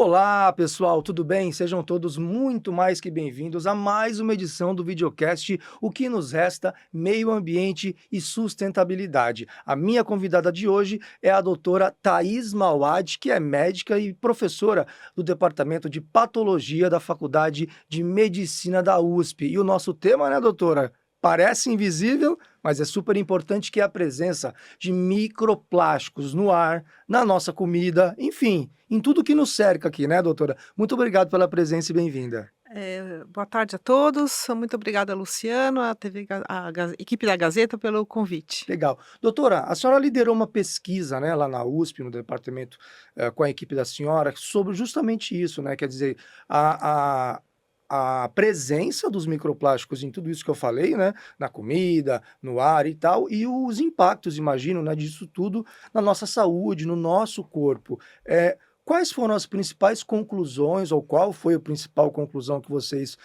Olá, pessoal, tudo bem? Sejam todos muito mais que bem-vindos a mais uma edição do videocast O que nos resta, Meio Ambiente e Sustentabilidade. A minha convidada de hoje é a doutora Thaís Mauad, que é médica e professora do Departamento de Patologia da Faculdade de Medicina da USP. E o nosso tema, né, doutora? Parece invisível, mas é super importante, que é a presença de microplásticos no ar, na nossa comida, enfim, em tudo que nos cerca aqui, né, doutora? Muito obrigado pela presença e bem-vinda. Boa tarde a todos. Muito obrigada, Luciano, a TV, equipe da Gazeta, pelo convite. Legal. Doutora, a senhora liderou uma pesquisa, né, lá na USP, no departamento, com a equipe da senhora, sobre justamente isso, né? Quer dizer, a presença dos microplásticos em tudo isso que eu falei, né? Na comida, no ar e tal, e os impactos, imagino, né, disso tudo na nossa saúde, no nosso corpo. Quais foram as principais conclusões, ou qual foi a principal conclusão que vocês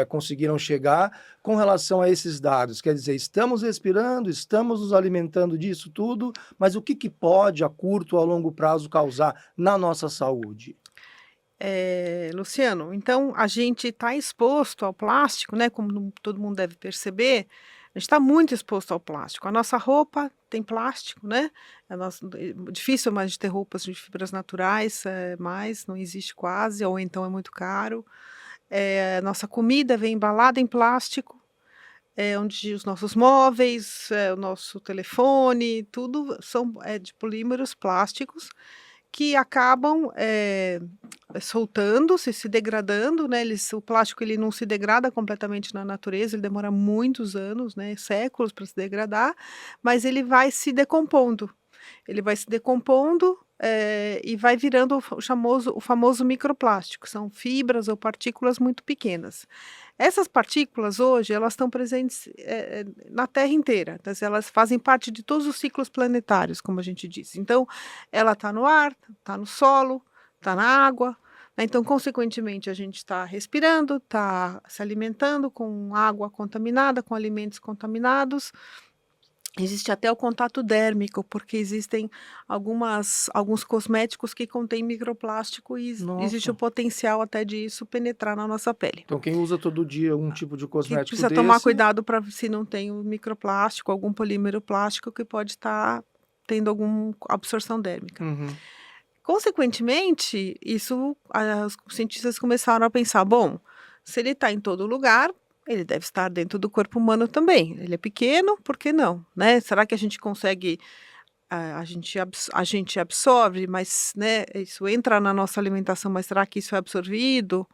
conseguiram chegar com relação a esses dados? Quer dizer, estamos respirando, estamos nos alimentando disso tudo, mas o que pode, a curto ou a longo prazo, causar na nossa saúde? Luciano, então a gente está exposto ao plástico, né? Como todo mundo deve perceber, a gente está muito exposto ao plástico. A nossa roupa tem plástico, né? Difícil mais de ter roupas de fibras naturais, mais, não existe quase, ou então é muito caro. A nossa comida vem embalada em plástico, onde os nossos móveis, o nosso telefone, tudo são de polímeros plásticos que acabam, soltando, se degradando, né, o plástico ele não se degrada completamente na natureza, ele demora muitos anos, né, séculos para se degradar, mas ele vai se decompondo. Ele vai se decompondo, e vai virando o famoso microplástico, são fibras ou partículas muito pequenas. Essas partículas hoje, elas estão presentes, na Terra inteira, então, elas fazem parte de todos os ciclos planetários, como a gente diz. Então, ela está no ar, está no solo, está na água, né, então, consequentemente, a gente está respirando, está se alimentando com água contaminada, com alimentos contaminados. Existe até o contato dérmico, porque existem alguns cosméticos que contêm microplástico e existe o Nossa. potencial até disso penetrar na nossa pele. Então, quem usa todo dia algum tipo de Que cosmético precisa tomar desse, cuidado para se não tem o microplástico, algum polímero plástico que pode estar tendo alguma absorção dérmica. uhum, Consequentemente, os cientistas começaram a pensar, bom, se ele está em todo lugar, ele deve estar dentro do corpo humano também. Ele é pequeno, por que não, né? Será que a gente consegue, a gente absorve, mas, né, isso entra na nossa alimentação, mas será que isso é absorvido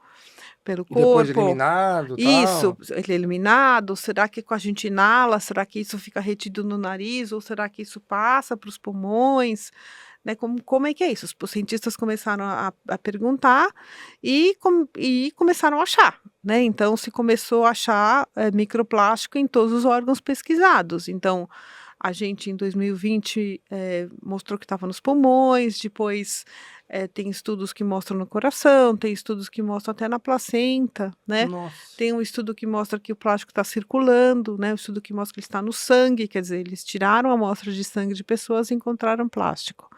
pelo e depois corpo? eliminado, Isso, tal. ele é eliminado? Será que a gente inala? Será que isso fica retido no nariz? Ou será que isso passa para os pulmões? Né, como é que é isso? Os cientistas começaram a perguntar e começaram a achar, né, então se começou a achar, microplástico em todos os órgãos pesquisados. Então, a gente em 2020, mostrou que estava nos pulmões, depois, tem estudos que mostram no coração, tem estudos que mostram até na placenta, né, Nossa. tem um estudo que mostra que o plástico está circulando, né, um estudo que mostra que ele está no sangue, quer dizer, eles tiraram amostras de sangue de pessoas e encontraram plástico.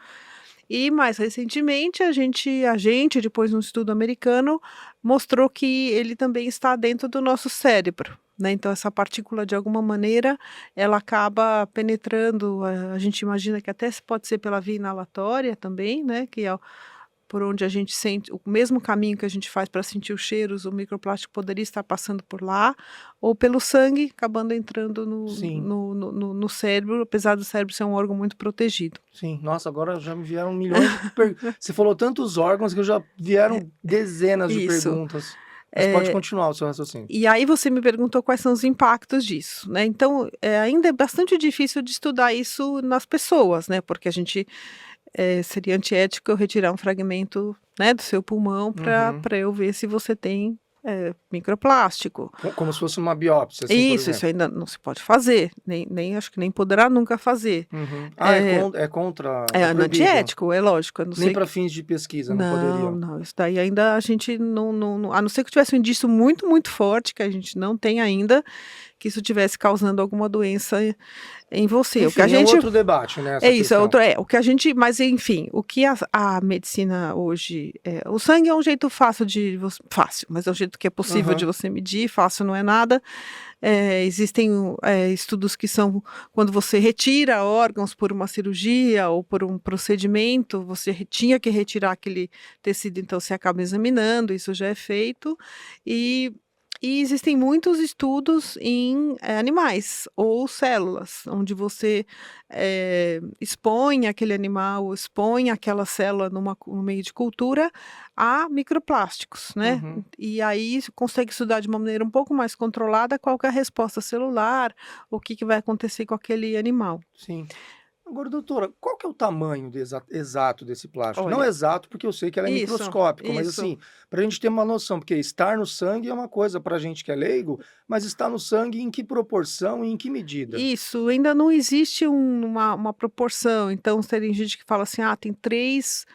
E mais recentemente a gente, depois de um estudo americano, mostrou que ele também está dentro do nosso cérebro, né, então essa partícula de alguma maneira, ela acaba penetrando, a gente imagina que até pode ser pela via inalatória também, né, que é por onde a gente sente o mesmo caminho que a gente faz para sentir os cheiros, o microplástico poderia estar passando por lá, ou pelo sangue, acabando entrando Sim. no cérebro, apesar do cérebro ser um órgão muito protegido. Sim, nossa, agora já me vieram milhões de você falou tantos órgãos que já vieram dezenas de Isso. perguntas, mas pode Eh, continuar o seu raciocínio. e aí você me perguntou quais são os impactos disso, né, então, ainda é bastante difícil de estudar isso nas pessoas, né, porque a gente, seria antiético eu retirar um fragmento, né, do seu pulmão para Uhum. eu ver se você tem, microplástico. Como se fosse uma biópsia, assim, por Isso exemplo. ainda não se pode fazer, nem acho que nem poderá nunca fazer. Uhum. Ah, É é contra, é é proibido. antiético, é lógico, a não Nem ser para que fins de pesquisa, não não, poderia. não, isso daí ainda a gente não a não ser que tivesse um indício muito, muito forte, que a gente não tem ainda, que isso estivesse causando alguma doença em você. O que Enfim, a gente é um outro debate, né, essa é isso, é questão. outro, o que a gente, mas enfim, o que a medicina hoje, o sangue é um jeito fácil fácil, mas é um jeito que é possível de Aham, você medir, fácil não é nada. Existem estudos que são quando você retira órgãos por uma cirurgia ou por um procedimento, você tinha que retirar aquele tecido, então você acaba examinando, isso já é feito, e e existem muitos estudos em animais ou células, onde você expõe aquele animal, ou expõe aquela célula no meio de cultura a microplásticos, né? uhum, E aí você consegue estudar de uma maneira um pouco mais controlada qual que é a resposta celular, o que que vai acontecer com aquele animal. sim. Agora, doutora, qual que é o tamanho exato desse plástico? Não Olha, exato, porque eu sei que ela é isso, microscópico, mas isso. assim, para a gente ter uma noção, porque estar no sangue é uma coisa para a gente que é leigo, mas está no sangue em que proporção e em que medida? Isso, ainda não existe uma proporção, então tem gente que fala assim: "Ah, tem 3",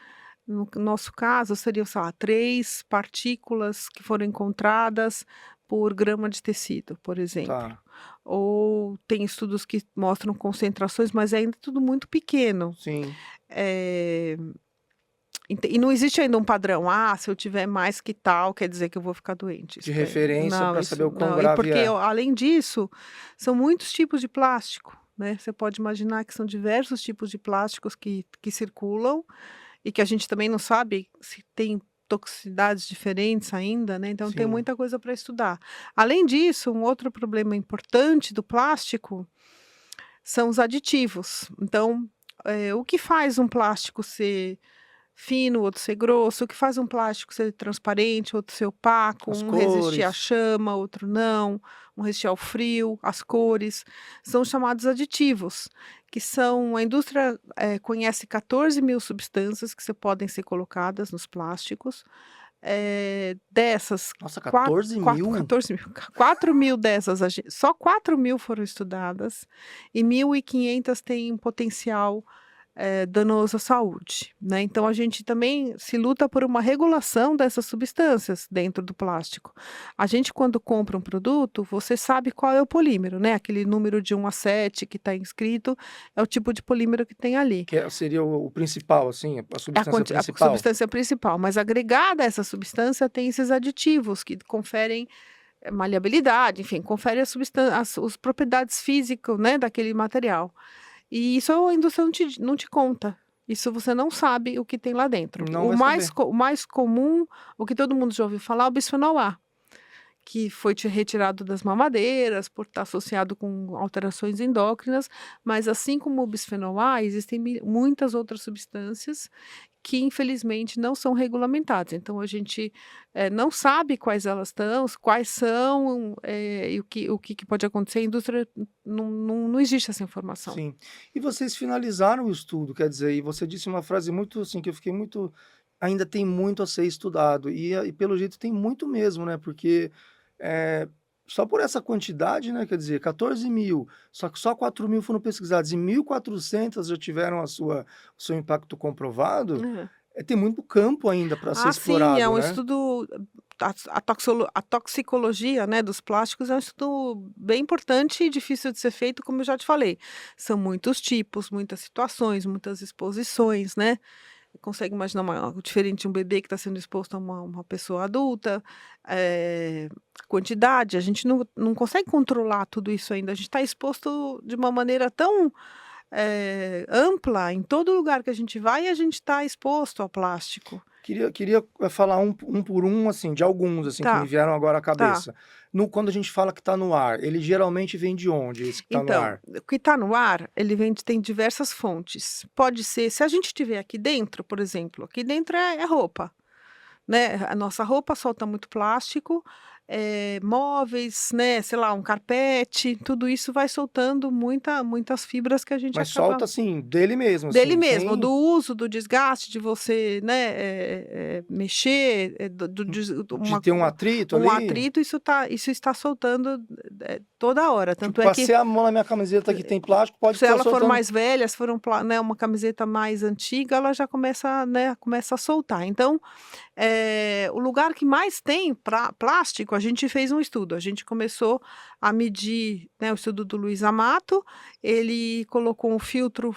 no nosso caso seriam, sei lá, 3 partículas que foram encontradas por grama de tecido, por exemplo. Tá, Ou tem estudos que mostram concentrações, mas é ainda tudo muito pequeno. sim, Eh, e não existe ainda um padrão: "Ah, se eu tiver mais que tal, quer dizer que eu vou ficar doente". de Isso referência não, para saber isso o quão não. E grave porque é. além disso, são muitos tipos de plástico, né, você pode imaginar que são diversos tipos de plásticos que circulam e que a gente também não sabe se tem toxicidades diferentes ainda, né, então tem Sim, muita coisa para estudar. Além disso, um outro problema importante do plástico são os aditivos. Então, o que faz um plástico ser fino, outro ser grosso, o que faz um plástico ser transparente, outro ser opaco, as um resistir à cores, chama, outro não, um resistir ao frio, as cores, são chamados aditivos, que são a indústria, conhece 14.000 substâncias que podem ser colocadas nos plásticos, dessas nossa, quatro 14 quatro mil? 14.000, 4.000 dessas só 4.000 foram estudadas e 1.500 têm potencial danoso à saúde, né. Então a gente também se luta por uma regulação dessas substâncias dentro do plástico. A gente quando compra um produto, você sabe qual é o polímero, né, aquele número de 1 a 7 que está inscrito, é o tipo de polímero que tem ali. Seria o principal, assim, a É substância a principal? substância principal, mas agregada a essa substância tem esses aditivos que conferem, maleabilidade, enfim, confere as propriedades físicas, né, daquele material. E isso a indústria não te conta. Isso você não sabe o que tem lá dentro. Não vai saber. O mais comum, o que todo mundo já ouviu falar, é o bisfenol A, que foi retirado das mamadeiras por estar associado com alterações endócrinas, mas assim como o bisfenol A, existem muitas outras substâncias que infelizmente não são regulamentadas. Então a gente, não sabe quais elas estão, quais são, e o que pode acontecer. A indústria não existe essa informação. Sim. E vocês finalizaram o estudo, quer dizer, e você disse uma frase muito assim, que eu fiquei muito ainda tem muito a ser estudado, e pelo jeito tem muito mesmo, né, porque, eh, só por essa quantidade, né, quer dizer, 14 mil, só que só 4.000 foram pesquisados e 1.400 já tiveram o seu impacto comprovado, É. tem muito campo ainda para ser Ah, sim, é explorado, um né. estudo, a toxicologia, né, dos plásticos é um estudo bem importante e difícil de ser feito, como eu já te falei. São muitos tipos, muitas situações, muitas exposições, né. Consegue imaginar diferente de um bebê que está sendo exposto a uma pessoa adulta, quantidade, a gente não consegue controlar tudo isso ainda, a gente está exposto de uma maneira tão, ampla, em todo lugar que a gente vai, a gente está exposto ao plástico. Queria, falar um por um, assim, de alguns, assim, que me Tá, vieram agora à tá. cabeça. Quando a gente fala que está no ar, ele geralmente vem de onde, esse que está no Então, ar? o que está no ar, ele tem diversas fontes. Pode ser, se a gente estiver aqui dentro, por exemplo, aqui dentro é roupa. Né, a nossa roupa solta muito plástico, móveis, né, sei lá, um carpete, tudo isso vai soltando muitas fibras que a gente Mas acaba solta, assim, dele mesmo, dele assim, mesmo, do sem uso, do desgaste de você, né, mexer, do de ter um atrito um ali? atrito, isso está soltando, toda hora, Tipo, tanto é que passei a mão na minha camiseta que tem plástico, pode se estar ela for soltando. mais velha, se for né, uma camiseta mais antiga, ela já começa, né, começa a soltar. Então, o lugar que mais tem plástico, a gente fez um estudo, a gente começou a medir, né, o estudo do Luiz Amato, ele colocou um filtro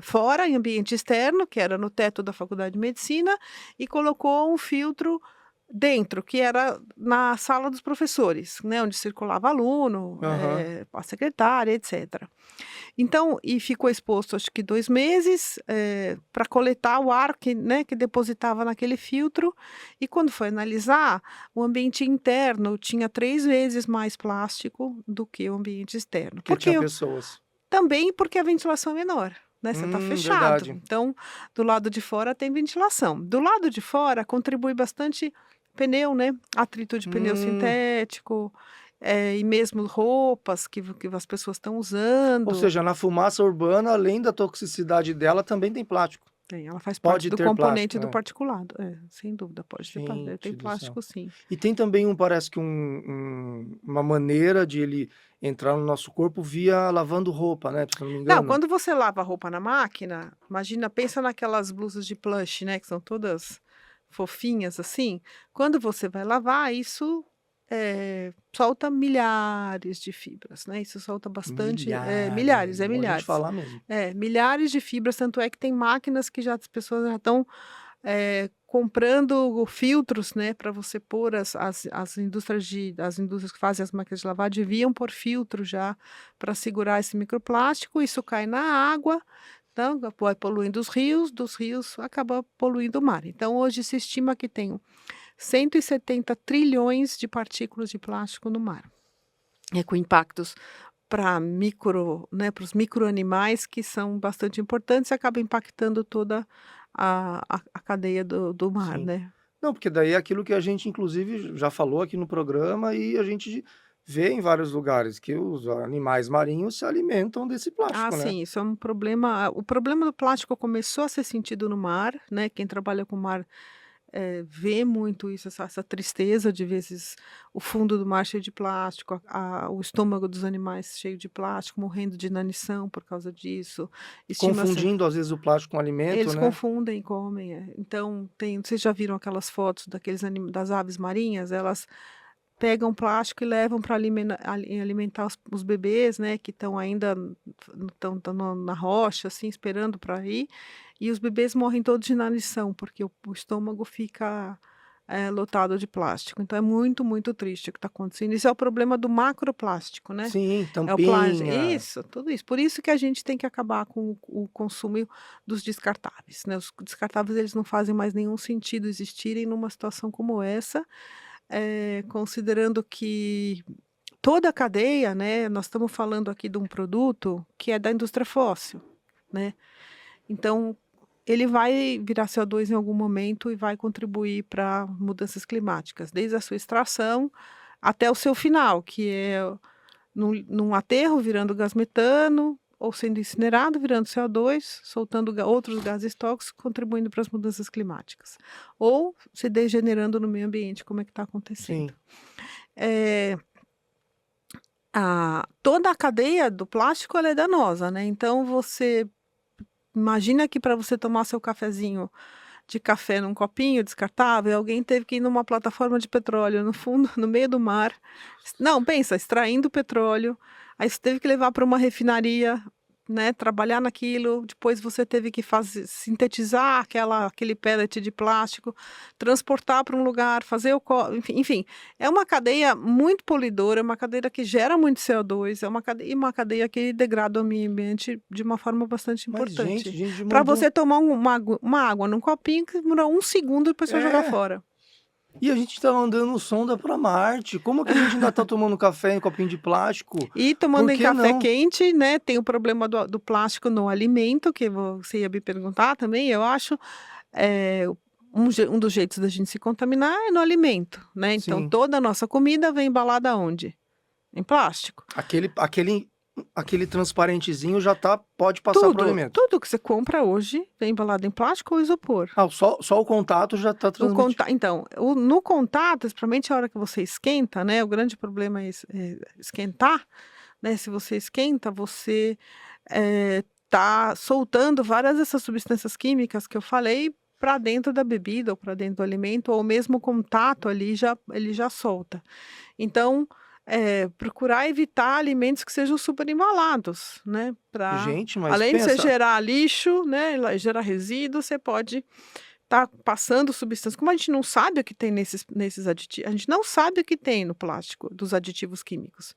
fora, em ambiente externo, que era no teto da Faculdade de Medicina, e colocou um filtro dentro, que era na sala dos professores, né, onde circulava aluno, Aham. a secretária, etc. Então, e ficou exposto acho que 2 meses, pra coletar o ar que, né, que depositava naquele filtro, e quando foi analisar, o ambiente interno tinha 3 vezes mais plástico do que o ambiente externo. Porque Por tinha quê? pessoas. Também porque a ventilação é menor, né, você está fechado, Verdade. então do lado de fora tem ventilação. Do lado de fora contribui bastante pneu, né, atrito de pneu Hum. sintético, e mesmo roupas que as pessoas estão Ou usando. seja, na fumaça urbana, além da toxicidade dela, também tem plástico. Tem, ela faz parte Pode do ter componente plástico, do né. particulado. É, sem dúvida, pode ter tem Gente do céu. plástico sim. E tem também parece que uma maneira de ele entrar no nosso corpo via lavando roupa, né, se eu não me Não, engano. quando você lava a roupa na máquina, imagina, pensa naquelas blusas de plush, né, que são todas fofinhas assim, quando você vai lavar, isso, solta milhares de fibras, né, isso solta bastante, milhares, Bom a gente milhares. falar mesmo. Milhares de fibras, tanto é que tem máquinas que já as pessoas já estão comprando filtros, né, para você pôr as indústrias que fazem as máquinas de lavar deviam pôr filtro já para segurar esse microplástico, isso cai na água, então vai poluindo os rios, dos rios acaba poluindo o mar. Então hoje se estima que tem 170 trilhões de partículas de plástico no mar, com impactos para né, para os microanimais que são bastante importantes e acaba impactando toda a cadeia do mar, Sim. né. Não, porque daí é aquilo que a gente inclusive já falou aqui no programa e a gente vê em vários lugares, que os animais marinhos se alimentam desse Ah, plástico, né. sim, isso é um problema. O problema do plástico começou a ser sentido no mar, né, quem trabalha com mar, vê muito isso, essa tristeza de vezes o fundo do mar cheio de plástico, o estômago dos animais cheio de plástico, morrendo de inanição por causa disso, estima-se. Confundindo às vezes o plástico com alimento, Eles né. confundem e comem, então tem, vocês já viram aquelas fotos daqueles das aves marinhas? Elas pegam plástico e levam para alimentar os bebês, né, que estão ainda estão na rocha, assim, esperando para ir, e os bebês morrem todos de inanição, porque o estômago fica, lotado de plástico. Então é muito, muito triste o que está acontecendo. Isso é o problema do macroplástico, né. Sim, É o plástico, tampinha. isso, tudo isso. Por isso que a gente tem que acabar com o consumo dos descartáveis, né. Os descartáveis, eles não fazem mais nenhum sentido existirem numa situação como essa, considerando que toda a cadeia, né, nós estamos falando aqui de um produto que é da indústria fóssil, né. Então, ele vai virar CO2 em algum momento e vai contribuir para mudanças climáticas, desde a sua extração até o seu final, que é num aterro virando gás metano, ou sendo incinerado virando CO2, soltando outros gases tóxicos, contribuindo para as mudanças climáticas, ou se degenerando no meio ambiente, como é que está acontecendo. Sim. Eh, toda a cadeia do plástico, ela é danosa, né, então você imagina que para você tomar seu cafezinho de café num copinho descartável, alguém teve que ir numa plataforma de petróleo no fundo, no meio do mar. Não, pensa, extraindo petróleo, aí você teve que levar para uma refinaria, né, trabalhar naquilo, depois você teve que sintetizar aquele pellet de plástico, transportar para um lugar, fazer enfim, é uma cadeia muito poluidora, é uma cadeia que gera muito CO2, é uma cadeia que degrada o meio ambiente de uma forma bastante Mas gente, a importante. gente Para mandou você tomar uma água num copinho que demora 1 segundo, depois você vai jogar é, fora. e a gente tá mandando sonda pra Marte, como que a gente ainda tá tomando café em copinho de plástico? E tomando Por em que café não? quente, né, tem o problema do plástico no alimento, que você ia me perguntar também, eu acho, eh, um dos jeitos da gente se contaminar é no alimento, né, então Sim, toda a nossa comida vem embalada aonde? Em plástico. aquele transparentezinho já pode passar para o Tudo, alimento. tudo que você compra hoje vem embalado em plástico ou isopor. Ah, só o contato já tá transmitindo. Então, no contato, principalmente a hora que você esquenta, né, o grande problema é esquentar, né, se você esquenta, você, tá soltando várias dessas substâncias químicas que eu falei para dentro da bebida ou para dentro do alimento, ou mesmo o contato ali ele já solta. Então, procurar evitar alimentos que sejam super embalados, né, Gente, mas além de você pensa, gerar lixo, né, gerar resíduo, você pode estar passando substâncias, como a gente não sabe o que tem nesses aditivos, a gente não sabe o que tem no plástico dos aditivos químicos.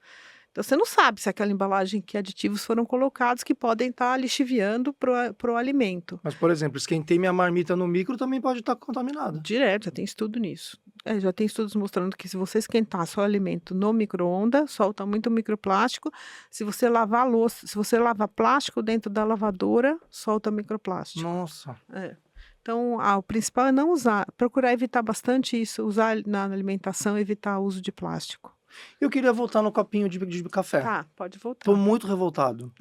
Então você não sabe se aquela embalagem, que aditivos foram colocados que podem estar lixiviando para o alimento. mas por exemplo, esquentei minha marmita no micro, também pode estar contaminada. Direto, já tem estudo nisso. Já tem estudos mostrando que se você esquentar seu alimento no micro-ondas, solta muito microplástico. Se você lavar a louça, se você lavar plástico dentro da lavadora, solta microplástico. Nossa. É. Então, o principal é não usar, procurar evitar bastante isso, usar na alimentação, evitar o uso de plástico. Eu queria voltar no copinho de café. Tá, pode Tô voltar. muito revoltado.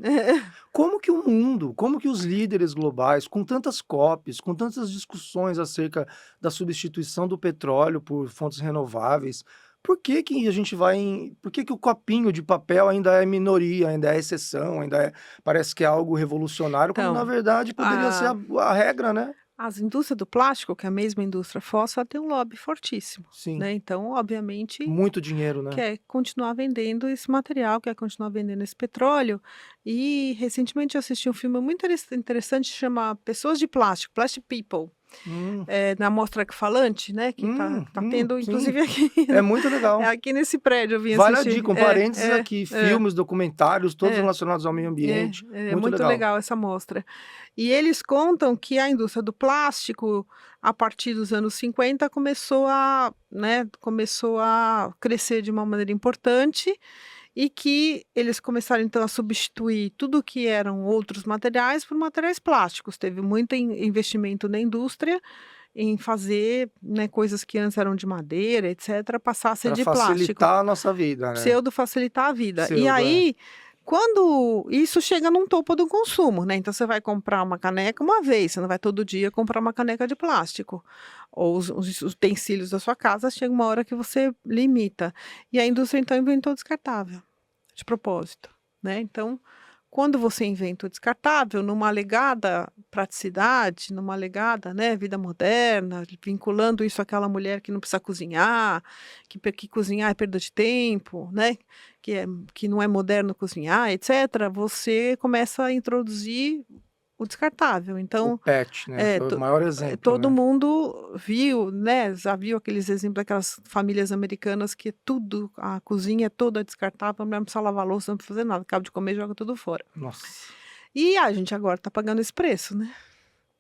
Como que o mundo, como que os líderes globais, com tantas COPs, com tantas discussões acerca da substituição do petróleo por fontes renováveis, por que que a gente vai por que que o copinho de papel ainda é minoria, ainda é exceção, ainda parece que é algo revolucionário, quando na Então, verdade poderia ser a a regra, né? as indústrias do plástico, que é a mesma indústria fóssil, ela tem um lobby fortíssimo, Sim, né, então obviamente muito dinheiro, né? quer continuar vendendo esse material, quer continuar vendendo esse petróleo. E recentemente eu assisti um filme muito interessante, chama Pessoas de Plástico, Plastic People, Hum, na Mostra Falante, né, que tá tendo sim, inclusive aqui é muito legal. aqui nesse prédio eu vim Vale a assistir. dica, um parênteses aqui, filmes, documentários, todos É. relacionados ao meio ambiente, É muito muito legal. legal essa mostra. E eles contam que a indústria do plástico, a partir dos anos 50, começou a crescer de uma maneira importante, e que eles começaram então a substituir tudo que eram outros materiais por materiais plásticos. Teve muito investimento na indústria em fazer, né, coisas que antes eram de madeira, etc., passar a ser Para de plástico. facilitar a nossa vida, né. Pseudo facilitar a vida. E Pseudo, é. aí, quando isso chega num topo do consumo, né, então você vai comprar uma caneca uma vez, você não vai todo dia comprar uma caneca de plástico. Ou os utensílios da sua casa, chega uma hora que você limita. E a indústria então inventou o descartável, de propósito, né. Então, quando você inventa o descartável, numa alegada praticidade, numa alegada, né, vida moderna, vinculando isso àquela mulher que não precisa cozinhar, que cozinhar é perda de tempo, né, que não é moderno cozinhar, etc., você começa a introduzir o descartável. O Então, PET, né, é, foi o to maior exemplo, todo né. mundo viu, né, já viu aqueles exemplos daquelas famílias americanas que tudo, a cozinha é toda descartável, não precisa lavar louça, não precisa fazer nada, acaba de comer, joga tudo fora. Nossa, E a gente agora está pagando esse preço, né.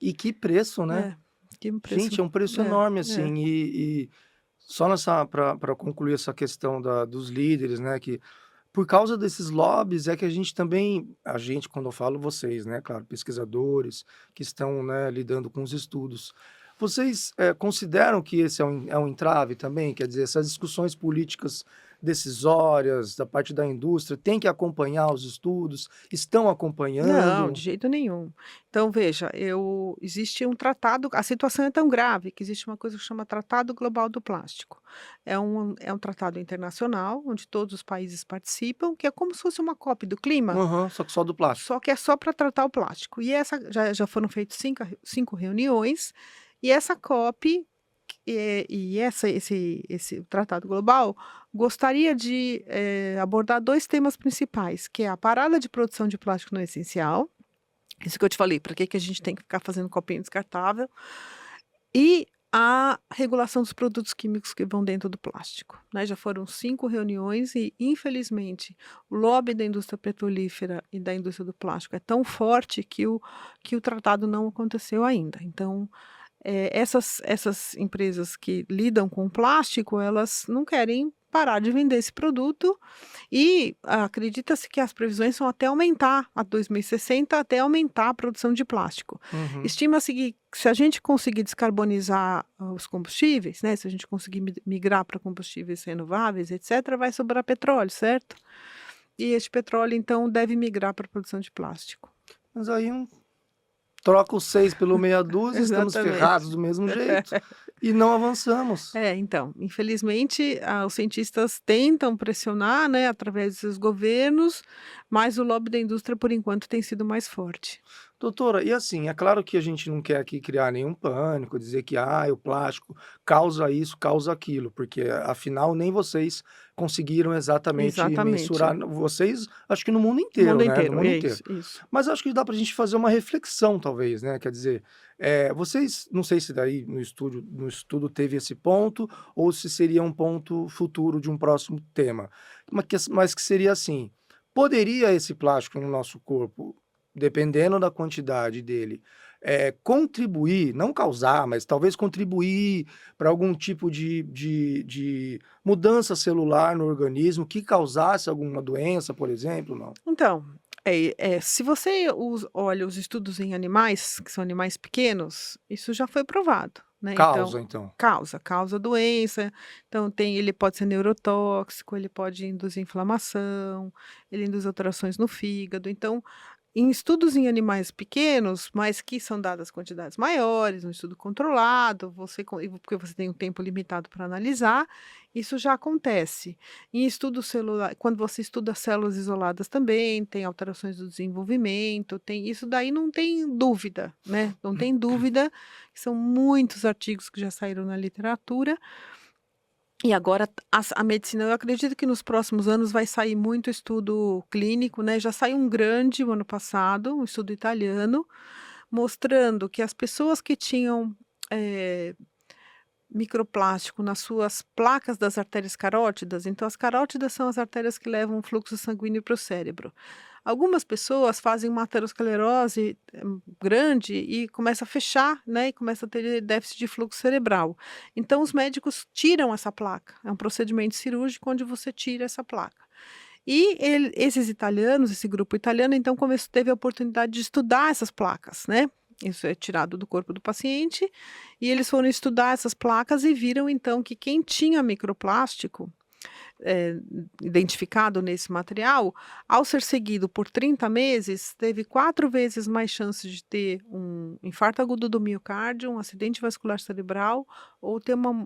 e que preço, né. É, que preço. Gente, é um preço É, enorme, é. assim, e só nessa para concluir essa questão dos líderes, né, que por causa desses lobbies é que a gente, quando eu falo vocês, né, claro, pesquisadores que estão, né, lidando com os estudos. Vocês, consideram que esse é um entrave também? Quer dizer, essas discussões políticas decisórias da parte da indústria têm que acompanhar os estudos, estão Não, de acompanhando? jeito nenhum. Então veja, existe um tratado, a situação é tão grave que existe uma coisa que chama Tratado Global do Plástico. É um tratado internacional, onde todos os países participam, que é como se fosse uma COP do clima, Aham, só que só do plástico. só que é só para tratar o plástico. E essa já foram feitas cinco reuniões, e essa COP, esse tratado global gostaria de abordar dois temas principais, que é a parada de produção de plástico não essencial, isso que eu te falei, para que que a gente tem que ficar fazendo copinho descartável, e a regulação dos produtos químicos que vão dentro do plástico, né. Já foram 5 reuniões e, infelizmente, o lobby da indústria petrolífera e da indústria do plástico é tão forte que o tratado não aconteceu ainda. Então, essas empresas que lidam com plástico, elas não querem parar de vender esse produto, e acredita-se que as previsões são até aumentar, a 2060, até aumentar a produção de plástico. Uhum. Estima-se que, se a gente conseguir descarbonizar os combustíveis, né, se a gente conseguir migrar para combustíveis renováveis, etc., vai sobrar petróleo, certo? E este petróleo, então, deve migrar para a produção de plástico. Mas aí troca o 6 pelo meia dúzia, estamos Exatamente. ferrados do mesmo jeito e não avançamos. Então, infelizmente, os cientistas tentam pressionar, né, através dos seus governos, mas o lobby da indústria, por enquanto, tem sido mais forte. Doutora, e assim, é claro que a gente não quer aqui criar nenhum pânico, dizer que o plástico causa isso, causa aquilo, porque afinal nem vocês conseguiram exatamente Exatamente. mensurar, vocês, acho que no mundo O mundo inteiro, né? No inteiro, mundo inteiro. isso, isso. Mas acho que dá para a gente fazer uma reflexão, talvez, né? Quer dizer, vocês, não sei se daí no estudo teve esse ponto, ou se seria um ponto futuro de um próximo tema, mas que seria assim: poderia esse plástico no nosso corpo, dependendo da quantidade dele, contribuir, não causar, mas talvez contribuir para algum tipo de mudança celular no organismo que causasse alguma doença, por exemplo, não? Então, se você olha os estudos em animais, que são animais pequenos, isso já foi provado, né, então Causa, então. causa doença, então ele pode ser neurotóxico, ele pode induzir inflamação, ele induz alterações no fígado, então em estudos em animais pequenos, mas que são dadas quantidades maiores, um estudo controlado, porque você tem um tempo limitado para analisar, isso já acontece. Em estudo celular, quando você estuda células isoladas também, tem alterações do desenvolvimento, tem isso daí não tem dúvida, né, não tem dúvida, são muitos artigos que já saíram na literatura, e agora a medicina, eu acredito que nos próximos anos vai sair muito estudo clínico, né, já saiu um grande o ano passado, um estudo italiano, mostrando que as pessoas que tinham, eh, microplástico nas suas placas das artérias carótidas, então as carótidas são as artérias que levam o fluxo sanguíneo para o cérebro. Algumas pessoas fazem uma aterosclerose grande e começa a fechar, né, e começa a ter déficit de fluxo cerebral. Então os médicos tiram essa placa, é um procedimento cirúrgico onde você tira essa placa. E esses italianos, esse grupo italiano, então teve a oportunidade de estudar essas placas, né. Isso é tirado do corpo do paciente, e eles foram estudar essas placas e viram então que quem tinha microplástico, eh, identificado nesse material, ao ser seguido por 30 meses, teve 4 vezes mais chances de ter um infarto agudo do miocárdio, um acidente vascular cerebral ou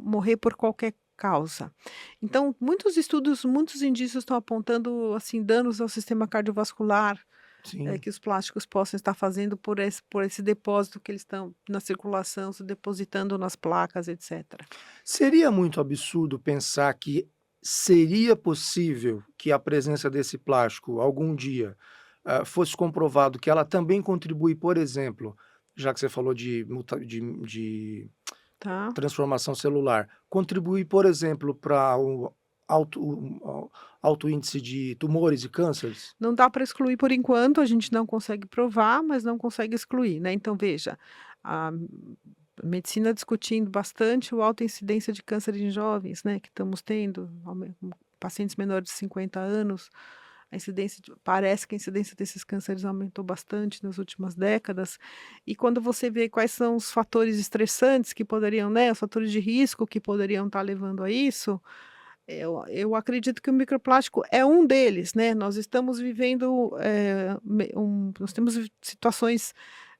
morrer por qualquer causa. Então, muitos estudos, muitos indícios estão apontando, assim, danos ao sistema cardiovascular, Sim. que os plásticos possam estar fazendo por esse depósito que eles estão na circulação, se depositando nas placas, etcétera. Seria muito absurdo pensar que seria possível que a presença desse plástico algum dia, fosse comprovado que ela também contribui, por exemplo, já que você falou de Tá? transformação celular, contribui, por exemplo, para o alto índice de tumores e cânceres? Não dá para excluir por enquanto, a gente não consegue provar, mas não consegue excluir, né. Então veja, a medicina discutindo bastante o alta incidência de câncer em jovens, né, que estamos tendo, pacientes menores de 50 anos, parece que a incidência desses cânceres aumentou bastante nas últimas décadas, e quando você vê quais são os fatores estressantes que poderiam, né, os fatores de risco que poderiam estar levando a isso, eu acredito que o microplástico é um deles, né, nós estamos vivendo, nós temos situações,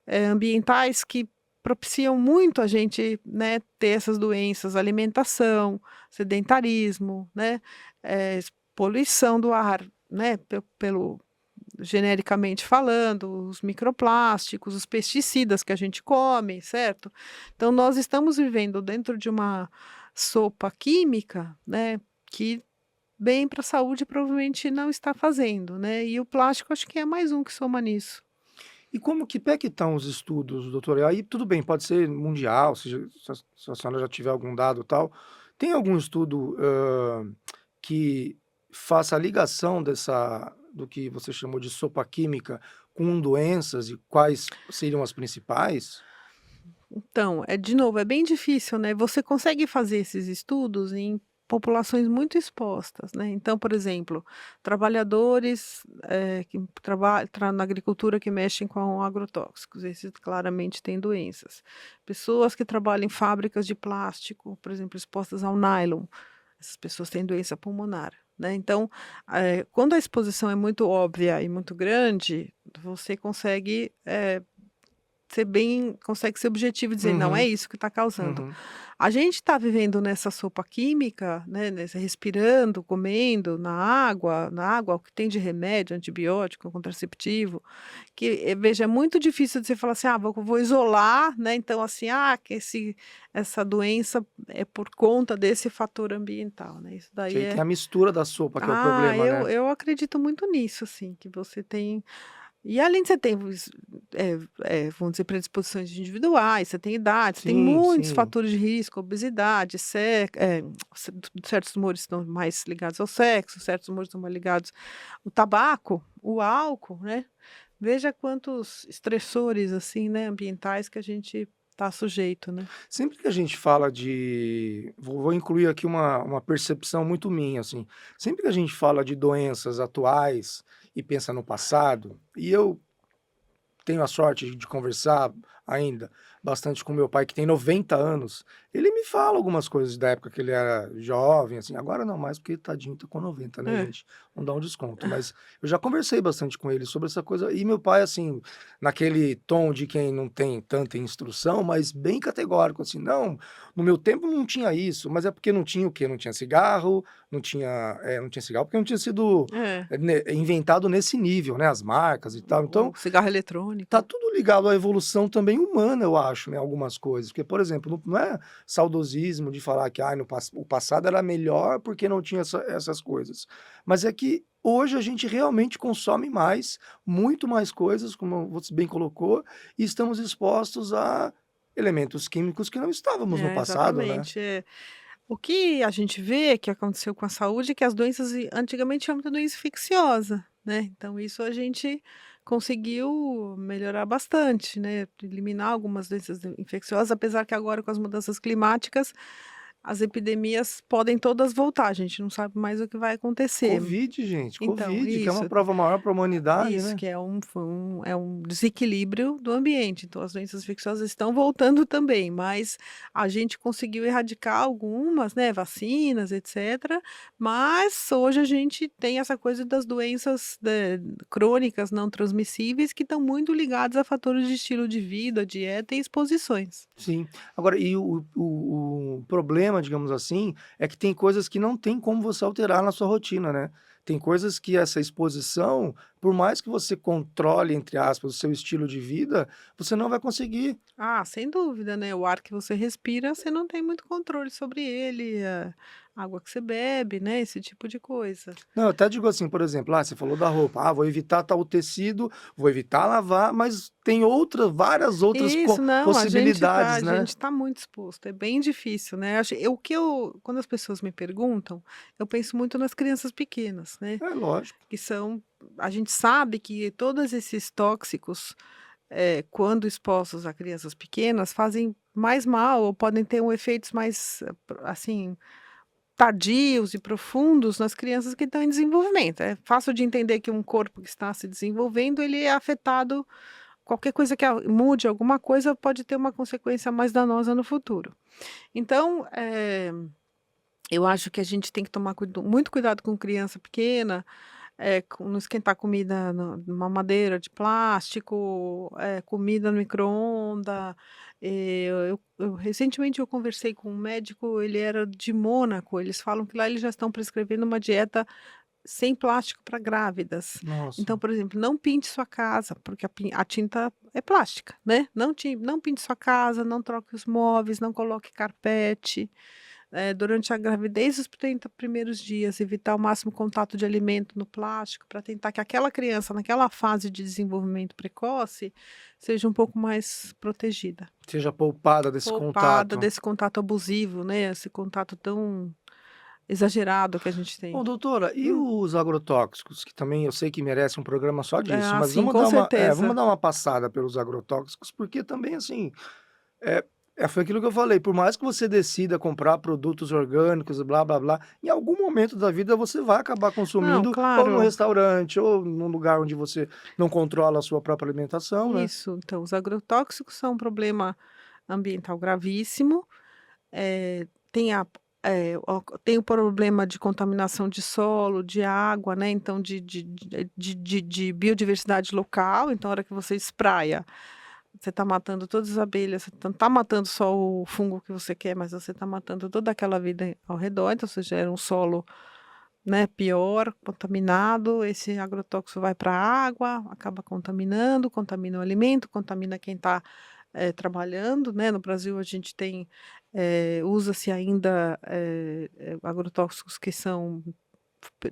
ambientais que propiciam muito a gente, né, ter essas doenças, alimentação, sedentarismo, né, poluição do ar, né, pelo genericamente falando, os microplásticos, os pesticidas que a gente come, certo? Então nós estamos vivendo dentro de uma sopa química, né, que bem para a saúde provavelmente não está fazendo, né, e o plástico acho que é mais um que soma nisso. E como que pé que estão os estudos, doutora? Aí tudo bem, pode ser mundial, se a senhora já tiver algum dado, tal. Tem algum estudo, que faça a ligação do que você chamou de sopa química com doenças e quais seriam as principais? Então, de novo, é bem difícil, né, você consegue fazer esses estudos em populações muito expostas, né, então, por exemplo, trabalhadores, que na agricultura que mexem com agrotóxicos, esses claramente têm doenças. Pessoas que trabalham em fábricas de plástico, por exemplo, expostas ao nylon, essas pessoas têm doença pulmonar, né, então, quando a exposição é muito óbvia e muito grande, você consegue, consegue ser objetivo e dizer: "Não é Uhum, isso que está causando". uhum. A gente está vivendo nessa sopa química, né, respirando, comendo, na água o que tem de remédio, antibiótico, contraceptivo, que, veja, é muito difícil de você falar assim: "Ah, vou isolar", né, então assim, que essa doença é por conta desse fator ambiental, né, isso daí Que é. é a mistura da sopa que é o problema, Eu né. eu acredito muito nisso, assim, que você tem. E além de você ter vamos dizer, predisposições individuais, você tem idade, você tem Sim, muitos sim. fatores de risco, obesidade, certos tumores estão mais ligados ao sexo, certos tumores estão mais ligados o tabaco, o álcool, né. Veja quantos estressores, assim, né, ambientais que a gente está sujeito, né. Sempre que a gente fala de vou incluir aqui uma percepção muito minha, assim, sempre que a gente fala de doenças atuais e pensa no passado, e eu tenho a sorte de conversar ainda bastante com meu pai, que tem 90 anos. Ele me fala algumas coisas da época que ele era jovem, assim, agora não mais, porque tadinho tá com 90, né, É. gente? Vamos dar um desconto. Mas eu já conversei bastante com ele sobre essa coisa. E meu pai, assim, naquele tom de quem não tem tanta instrução, mas bem categórico, assim, não, no meu tempo não tinha isso, mas é porque não tinha o quê? Não tinha cigarro, não tinha cigarro, porque não tinha sido É, inventado nesse nível, né? As marcas e tal. Então, o cigarro tá eletrônico. tudo ligado à evolução também humana, eu acho, né, algumas coisas. Porque, por exemplo, não é saudosismo de falar que "Ai, o passado era melhor porque não tinha essas coisas". Mas é que hoje a gente realmente consome mais, muito mais coisas, como você bem colocou, e estamos expostos a elementos químicos que não estávamos no É, passado, né. exatamente, é. O que a gente vê que aconteceu com a saúde é que as doenças antigamente tinha muita doença infecciosa, né, então isso a gente conseguiu melhorar bastante, né, eliminar algumas doenças infecciosas, apesar que agora com as mudanças climáticas, as epidemias podem todas voltar, a gente não sabe mais o que vai acontecer. Covid, gente, Então, Covid, que é uma isso. prova maior para a humanidade, Isso, né. que é um desequilíbrio do ambiente, então as doenças infecciosas estão voltando também, mas a gente conseguiu erradicar algumas, né, vacinas, etcétera, mas hoje a gente tem essa coisa das doenças, crônicas não transmissíveis que estão muito ligadas a fatores de estilo de vida, dieta e exposições. Sim. Agora e o problema, digamos assim, é que tem coisas que não tem como você alterar na sua rotina, né. Tem coisas que essa exposição, por mais que você controle, entre aspas, o seu estilo de vida, você não vai conseguir. Ah, sem dúvida, né, o ar que você respira, você não tem muito controle sobre ele, a água que você bebe, né, esse tipo de coisa. Não, eu até digo assim, por exemplo, você falou da roupa, vou evitar tal tecido, vou evitar lavar, mas tem várias outras Isso, não, a possibilidades, né. gente tá muito exposto, é bem difícil, né, quando as pessoas me perguntam, eu penso muito nas crianças pequenas, né, É lógico. que são a gente sabe que todos esses tóxicos, quando expostos a crianças pequenas, fazem mais mal ou podem ter efeitos mais, assim, tardios e profundos nas crianças que estão em desenvolvimento. É fácil de entender que um corpo que está se desenvolvendo, ele é afetado, qualquer coisa que mude alguma coisa pode ter uma consequência mais danosa no futuro. Então, eu acho que a gente tem que tomar muito cuidado com criança pequena, com não esquentar comida numa madeira de plástico, comida no micro-ondas. Recentemente eu conversei com um médico, ele era de Mônaco, eles falam que lá eles já estão prescrevendo uma dieta sem plástico para grávidas. Então, Nossa. por exemplo, não pinte sua casa, porque a tinta é plástica, né. Não pinte sua casa, não troque os móveis, não coloque carpete. Durante a gravidez, os 30 primeiros dias, evitar o máximo contato de alimento no plástico, para tentar que aquela criança, naquela fase de desenvolvimento precoce, seja um pouco mais protegida. Seja poupada desse Poupada contato. desse contato abusivo, né, esse contato tão exagerado que a gente tem. Ô doutora, e Hum. os agrotóxicos? Que também eu sei que merece um programa só disso, mas Sim, com vamos certeza. dar uma passada pelos agrotóxicos, porque também assim, é foi aquilo que eu falei, por mais que você decida comprar produtos orgânicos e blá blá blá, em algum momento da vida você vai acabar Não, consumindo ou num claro. restaurante ou num lugar onde você não controla a sua própria alimentação, né. Isso, então os agrotóxicos são um problema ambiental gravíssimo, tem tem o problema de contaminação de solo, de água, né, então de biodiversidade local, então a hora que você espraia, você está matando todas as abelhas, você não está matando só o fungo que você quer, mas você está matando toda aquela vida ao redor, então você gera um solo, né, pior, contaminado, esse agrotóxico vai para a água, acaba contaminando, contamina o alimento, contamina quem está trabalhando, né? No Brasil a gente tem, usa-se ainda agrotóxicos que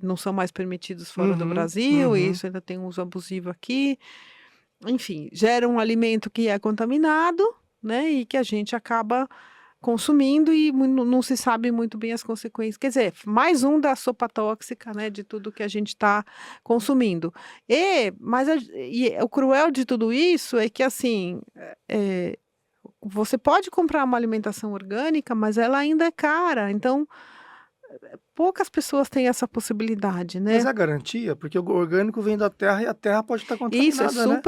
não são mais permitidos fora do Uhum, Brasil, e uhum. isso ainda tem um uso abusivo aqui. Enfim, gera um alimento que é contaminado, né, e que a gente acaba consumindo e não se sabe muito bem as consequências. Quer dizer, mais um da sopa tóxica, né, de tudo que a gente está consumindo. E o cruel de tudo isso é que, assim, você pode comprar uma alimentação orgânica, mas ela ainda é cara. Então, poucas pessoas têm essa possibilidade, Mas né? é garantia? Porque o orgânico vem da terra e a terra pode estar contaminada, né?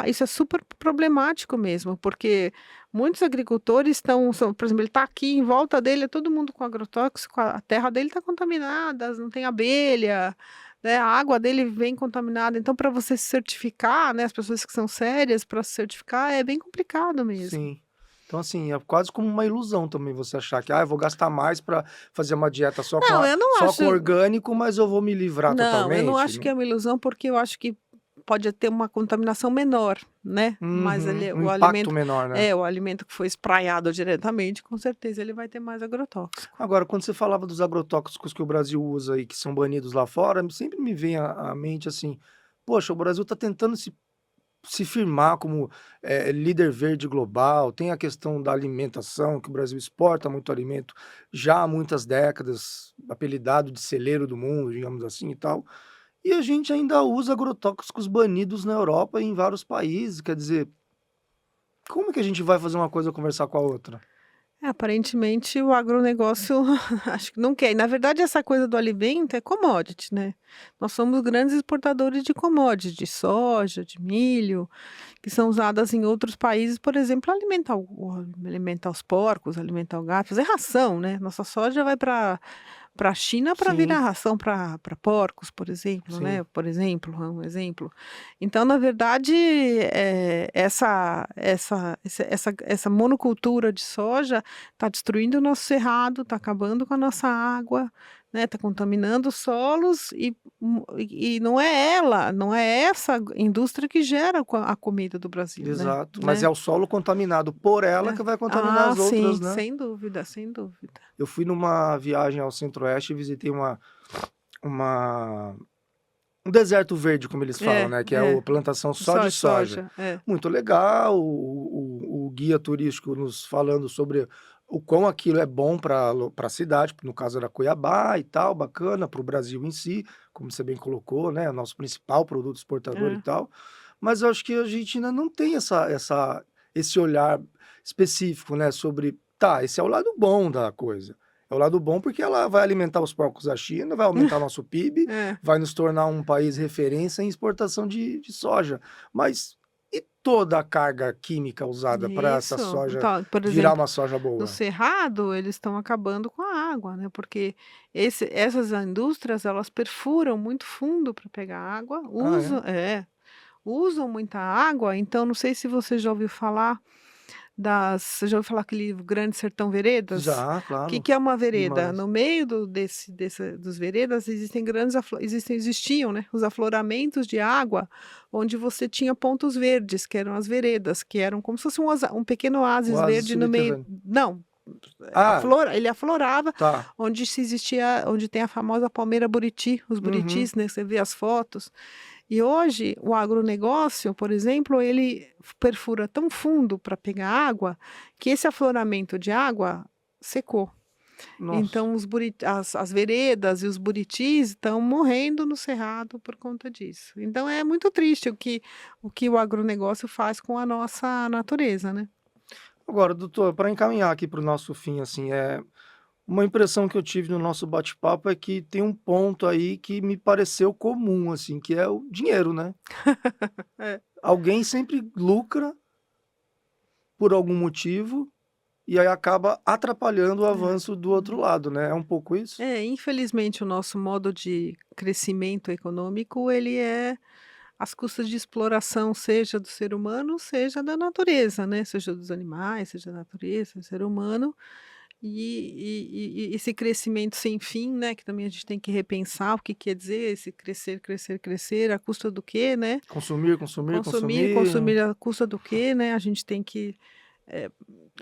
Isso é super problemático mesmo, porque muitos agricultores por exemplo, ele está aqui, em volta dele é todo mundo com agrotóxico, a terra dele está contaminada, não tem abelha, né, a água dele vem contaminada. Então, para você se certificar, né, as pessoas que são sérias para se certificar, é bem complicado mesmo. Sim. Então, assim, é quase como uma ilusão também você achar que, eu vou gastar mais para fazer uma dieta Não, eu não só acho. com orgânico, mas eu vou me livrar Não, eu não totalmente. acho que é uma ilusão, porque eu acho que pode ter uma contaminação menor, né, mas Uhum, um impacto menor, né? o alimento que foi espraiado diretamente, com certeza ele vai ter mais agrotóxico. Agora, quando você falava dos agrotóxicos que o Brasil usa e que são banidos lá fora, sempre me vem à mente assim, poxa, o Brasil está tentando se firmar como líder verde global, tem a questão da alimentação, que o Brasil exporta muito alimento já há muitas décadas, apelidado de celeiro do mundo, digamos assim e tal. E a gente ainda usa agrotóxicos banidos na Europa e em vários países. Quer dizer, como que a gente vai fazer uma coisa conversar com a outra? Aparentemente o agronegócio acho que não quer. E na verdade essa coisa do alimento é commodity, né. Nós somos grandes exportadores de commodities, de soja, de milho, que são usadas em outros países, por exemplo, alimentar os porcos, alimentar o gado, fazer ração, né. Nossa soja vai para a China para virar Sim, ração para porcos, por exemplo, né, sim. por exemplo, é um exemplo. Então, na verdade, essa monocultura de soja está destruindo o nosso cerrado, está acabando com a nossa água, né, está contaminando os solos e não é essa indústria que gera a comida do Brasil, Exato, mas né. é o solo contaminado por ela É. que vai contaminar Ah, as outras, sim, né. sem dúvida, sem dúvida. Eu fui numa viagem ao centro-oeste e visitei uma um deserto verde, como eles falam, É, né, que é é. a plantação só de soja. Soja, é. Muito legal, o guia turístico nos falando sobre o quão aquilo é bom para a cidade, no caso era Cuiabá e tal, bacana, para o Brasil em si, como você bem colocou, né, o nosso principal produto exportador e É. tal. Mas eu acho que a gente ainda não tem esse olhar específico, né, sobre, tá, esse é o lado bom da coisa. É o lado bom porque ela vai alimentar os porcos da China, vai aumentar nosso PIB, É. vai nos tornar um país referência em exportação de soja. Mas e toda a carga química usada para essa Isso. soja Então, por virar exemplo, uma soja no boa? cerrado, eles estão acabando com a água, né, porque essas indústrias, elas perfuram muito fundo para pegar água, Ah, é? usam muita água, então não sei se você já ouviu falar você já ouviu falar aquele livro Grande Sertão Veredas? Já, O que claro, que é uma vereda? demais. No meio dos veredas existiam, né, os afloramentos de água, onde você tinha pontos verdes, que eram as veredas, que eram como se fosse um pequeno oásis Oásis verde no meio, subterrâneo. não, Ah, ele aflorava tá. onde tem a famosa palmeira buriti, os Uhum. buritis, né, você vê as fotos. E hoje o agronegócio, por exemplo, ele perfura tão fundo para pegar água, que esse afloramento de água secou. Nossa. Então as veredas e os buritis estão morrendo no cerrado por conta disso. Então é muito triste o que o agronegócio faz com a nossa natureza, né. Agora, doutor, para encaminhar aqui para o nosso fim, assim, uma impressão que eu tive no nosso bate-papo é que tem um ponto aí que me pareceu comum, assim, que é o dinheiro, né? É. Alguém sempre lucra por algum motivo e aí acaba atrapalhando o É. avanço do outro lado, né? É um pouco isso? Infelizmente o nosso modo de crescimento econômico ele é às custas de exploração, seja do ser humano, seja da natureza, né, seja dos animais, seja da natureza, do ser humano. E esse crescimento sem fim, né, que também a gente tem que repensar o que quer dizer esse crescer, crescer, crescer, à custa do quê, né? Consumir, consumir, Consumir, consumir. consumir à custa do quê, né? A gente tem que, eh,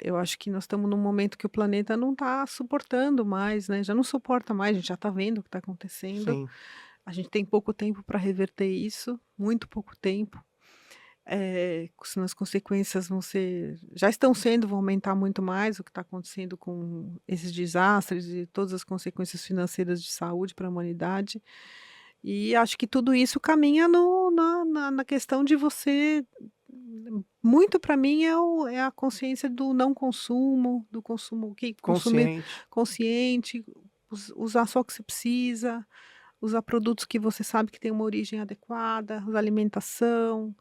eu acho que nós estamos num momento que o planeta não está suportando mais, né, já não suporta mais, a gente já está vendo o que está acontecendo. Sim. A gente tem pouco tempo para reverter isso, muito pouco tempo. Senão as consequências vão ser já estão sendo, vão aumentar muito mais o que está acontecendo com esses desastres e todas as consequências financeiras de saúde para a humanidade. E acho que tudo isso caminha no na questão de você muito para mim é a consciência do não consumo, do consumo que consumir Consciente. consciente, usar só o que você precisa, usar produtos que você sabe que tem uma origem adequada, usar alimentação.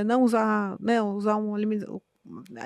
Não usar, né, usar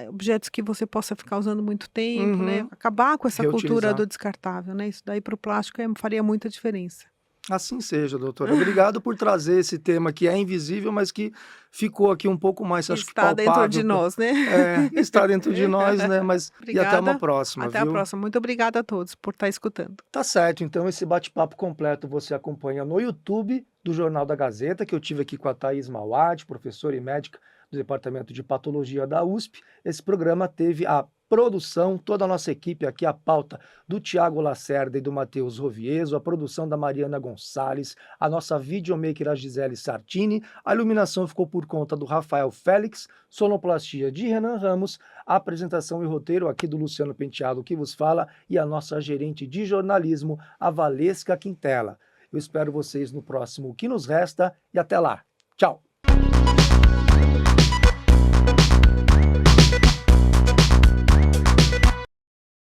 objetos que você possa ficar usando muito tempo, né, Uhum. acabar com essa cultura Reutilizar. do descartável, né, isso daí para o plástico faria muita diferença. Assim seja, doutora. Obrigado por trazer esse tema que é invisível, mas que ficou aqui um pouco mais, Que acho que está dentro de palpável. nós, né. Está dentro de nós, né? Mas e até uma Obrigada, próxima, até a viu? próxima. Muito obrigada a todos por estar escutando. Tá certo, então esse bate-papo completo você acompanha no YouTube do Jornal da Gazeta, que eu tive aqui com a Thaís Mauad, professora e médica do Departamento de Patologia da USP. Esse programa teve a produção, toda a nossa equipe aqui, a pauta do Tiago Lacerda e do Matheus Rovieso, a produção da Mariana Gonçalves, a nossa videomaker a Gisele Sartini, a iluminação ficou por conta do Rafael Félix, sonoplastia de Renan Ramos, a apresentação e roteiro aqui do Luciano Penteado que vos fala e a nossa gerente de jornalismo, a Valesca Quintela. Eu espero vocês no próximo O Que Nos Resta e até lá. Tchau!